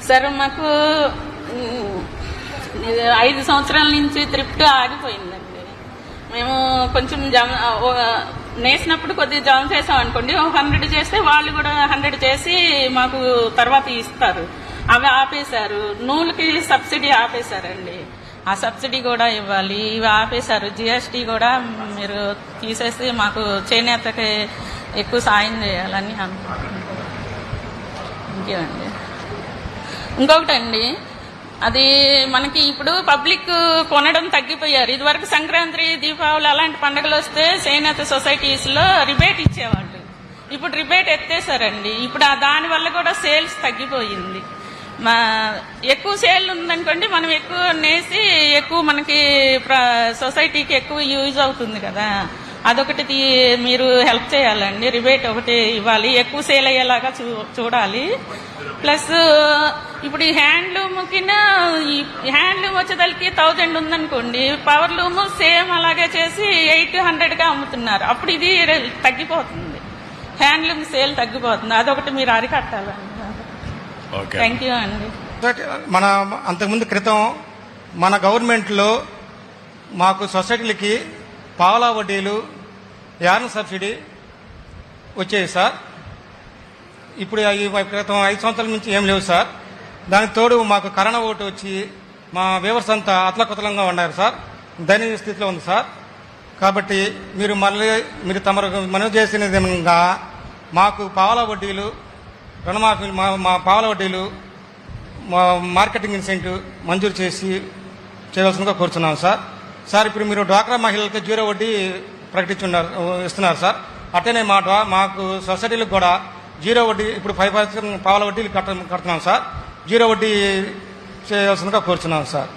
Sir మాకు 5 సంవత్సరాల నుంచి థ్రిఫ్ట్ ఆగిపోయిందండి. మేము కొంచెం నేసినప్పుడు కొద్దిగా జమ చేసాం అనుకోండి, 100 చేస్తే వాళ్ళు కూడా 100 చేసి మాకు తర్వాత ఇస్తారు. అవి ఆపేశారు. నూలుకి సబ్సిడీ ఆపేశారండి. ఆ సబ్సిడీ కూడా ఇవ్వాలి, ఇవి ఆపేశారు. జిఎస్టీ కూడా మీరు తీసేసి మాకు చేనేతకి ఎక్కువ సాయం చేయాలని అనుకుంటున్నాను. ఇంకేమండి, ఇంకొకటండి, అది మనకి ఇప్పుడు పబ్లిక్ కొనడం తగ్గిపోయారు. ఇదివరకు సంక్రాంతి, దీపావళి అలాంటి పండుగలు వస్తే చేనేత సొసైటీస్ లో రిబేట్ ఇచ్చేవాళ్ళు. ఇప్పుడు రిబేట్ ఎత్తేసారండి. ఇప్పుడు దానివల్ల కూడా సేల్స్ తగ్గిపోయింది. ఎక్కువ సేల్ ఉందనుకోండి, మనం ఎక్కువ నేసి ఎక్కువ మనకి సొసైటీకి ఎక్కువ యూజ్ అవుతుంది కదా. అదొకటి మీరు హెల్ప్ చేయాలండి. రిబేట్ ఒకటి ఇవ్వాలి, ఎక్కువ సేల్ అయ్యేలాగా చూడాలి. ప్లస్ ఇప్పుడు ఈ హ్యాండ్లూమ్ వచ్చేదానికి 1000 ఉందనుకోండి, పవర్ లూమ్ సేమ్ అలాగే చేసి 800గా అమ్ముతున్నారు. అప్పుడు ఇది తగ్గిపోతుంది, హ్యాండ్లూమ్ సేల్ తగ్గిపోతుంది. అదొకటి మీరు అరికట్టాలండి. థ్యాంక్ యూ అండి. మన అంతకుముందు క్రితం మన గవర్నమెంట్లో మాకు సొసైటీలకి పావలా వడ్డీలు, యార్న్ సబ్సిడీ వచ్చేవి సార్. ఇప్పుడు క్రితం 5 సంవత్సరాల నుంచి ఏం లేవు సార్. దానికి తోడు మాకు కరోనా ఓటు వచ్చి మా వ్యూవర్స్ అంతా అతలకుతలంగా ఉన్నారు సార్. దయనీయ స్థితిలో ఉంది సార్. కాబట్టి మీరు తమరు మనవి చేసిన విధంగా మాకు పావలా వడ్డీలు, రుణమాఫీ, మా పావలా వడ్డీలు, మా మార్కెటింగ్ ఇన్సెంటివ్ మంజూరు చేయవలసిందిగా కోరుతున్నాం సార్. సార్, ఇప్పుడు మీరు డ్వాక్రా మహిళలకు 0 వడ్డీ ఇస్తున్నారు సార్. అట్టనే మాకు సొసైటీలకు కూడా 0 వడ్డీ, ఇప్పుడు 5% పావలా వడ్డీలు కడుతున్నాం సార్. 0 వడ్డీ చేయవలసిందిగా కోరుతున్నాం సార్.